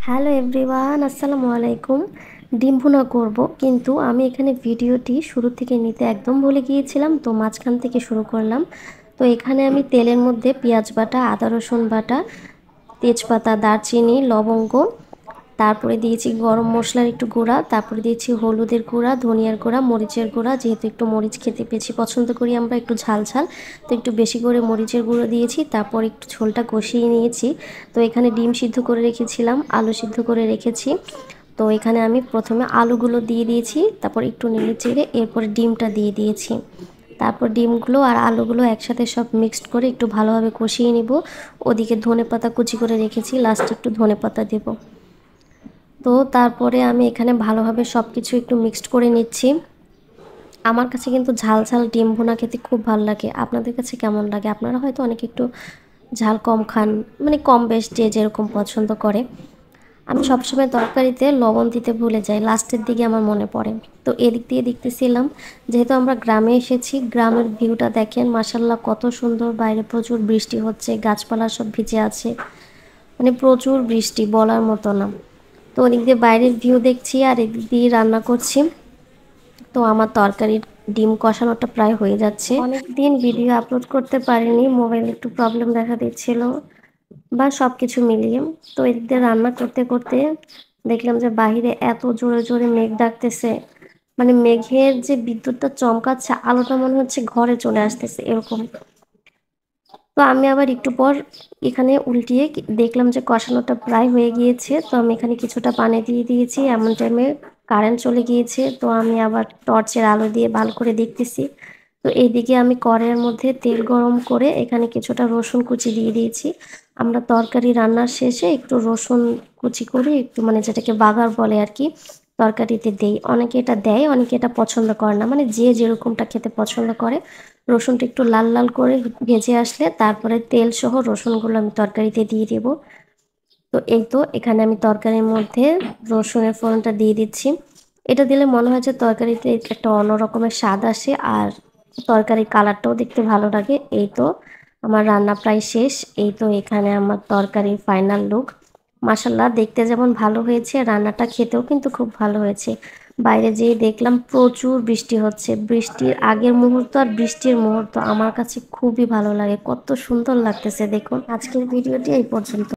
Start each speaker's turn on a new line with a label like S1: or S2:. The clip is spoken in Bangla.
S1: হ্যালো এভরিওয়ান, আসসালামু আলাইকুম। ডিম ভুনা করব, কিন্তু আমি এখানে ভিডিওটি শুরু থেকে নিতে একদম ভুলে গিয়েছিলাম, তো মাঝখান থেকে শুরু করলাম। তো এখানে আমি তেলের মধ্যে পেঁয়াজ বাটা, আদা রসুন বাটা, তেজপাতা, দারচিনি, লবঙ্গ, তারপরে দিয়েছি গরম মশলার একটু গুঁড়া, তারপরে দিয়েছি হলুদের গুঁড়া, ধনিয়ার গুঁড়া, মরিচের গুঁড়া। যেহেতু একটু মরিচ খেতে বেশি পছন্দ করি আমরা, একটু ঝাল ঝাল, তো একটু বেশি করে মরিচের গুঁড়ো দিয়েছি। তারপর একটু ঝোলটা কষিয়ে নিয়েছি। তো এখানে ডিম সিদ্ধ করে রেখেছিলাম, আলু সিদ্ধ করে রেখেছি। তো এখানে আমি প্রথমে আলুগুলো দিয়ে দিয়েছি, তারপর একটু নেড়ে চেড়ে এরপরে ডিমটা দিয়ে দিয়েছি। তারপর ডিমগুলো আর আলুগুলো একসাথে সব মিক্সড করে একটু ভালোভাবে কষিয়ে নিব। ওদিকে ধনেপাতা কুচি করে রেখেছি, লাস্টে একটু ধনেপাতা দেবো। তো তারপরে আমি এখানে ভালোভাবে সব কিছু একটু মিক্সড করে নিচ্ছি। আমার কাছে কিন্তু ঝাল ঝাল ডিম ভুনা খেতে খুব ভালো লাগে। আপনাদের কাছে কেমন লাগে? আপনারা হয়তো অনেকে একটু ঝাল কম খান, মানে কম বেশ যে যেরকম পছন্দ করে। আমি সবসময় তরকারিতে লবণ দিতে ভুলে যাই, লাস্টের দিকে আমার মনে পড়ে। তো এদিক দিয়ে দেখতেছিলাম, যেহেতু আমরা গ্রামে এসেছি, গ্রামের ভিউটা দেখেন মাশাল্লাহ কত সুন্দর। বাইরে প্রচুর বৃষ্টি হচ্ছে, গাছপালা সব ভিজে আছে, মানে প্রচুর বৃষ্টি বলার মতো না। তো ওদিক দিয়ে বাইরের ভিউ দেখছি আর এদিক দিয়ে রান্না করছি। তো আমার তরকারির ডিম কষানোটা প্রায় হয়ে যাচ্ছে। অনেক দিন ভিডিও আপলোড করতে পারিনি, মোবাইল একটু প্রবলেম দেখা দিচ্ছিল বা সব কিছু মিলিয়ে। তো এদিক দিয়ে রান্না করতে করতে দেখলাম যে বাহিরে এত জোরে জোরে মেঘ ডাকতেছে, মানে মেঘের যে বিদ্যুৎটা চমকাচ্ছে, আলোটা মনে হচ্ছে ঘরে চলে আসতেছে এরকম। তো আমি আবার একটু পর এখানে উল্টিয়ে দেখলাম যে কষানোটা প্রায় হয়ে গিয়েছে। তো আমি এখানে কিছুটা পানি দিয়ে দিয়েছি। এমন টাইমে কারেন্ট চলে গিয়েছে, তো আমি আবার টর্চের আলো দিয়ে ভালো করে দেখতেছি। তো এইদিকে আমি কড়াইয়ের মধ্যে তেল গরম করে এখানে কিছুটা রসুন কুচি দিয়ে দিয়েছি। আমরা তরকারি রান্নার শেষে একটু রসুন কুচি করে একটু, মানে যেটাকে বাগার বলে আর কি, তরকারিতে দেই। অনেকে এটা দেয়, অনেকে এটা পছন্দ করে না, মানে যে যেরকমটা খেতে পছন্দ করে। রসুনটা একটু লাল লাল করে ভেজে আসলে তারপরে তেল সহ রসুনগুলো আমি তরকারিতে দিয়ে দেব। তো এই তো এখানে আমি তরকারির মধ্যে রসুনের ফোড়নটা দিয়ে দিচ্ছি। এটা দিলে মনে হয় যে তরকারিতে একটা অন্য রকমের স্বাদ আসে, আর তরকারির কালারটাও দেখতে ভালো লাগে। এই তো আমার রান্না প্রায় শেষ। এই তো এখানে আমার তরকারির ফাইনাল লুক। মাসাল্লাহ দেখতে যেমন ভালো হয়েছে, রান্নাটা খেতেও কিন্তু খুব ভালো হয়েছে। বাইরে যেয়ে দেখলাম প্রচুর বৃষ্টি হচ্ছে। বৃষ্টির আগের মুহূর্ত আর বৃষ্টির মুহূর্ত আমার কাছে খুবই ভালো লাগে, কত সুন্দর লাগতেছে দেখুন। আজকের ভিডিওটি এই পর্যন্ত।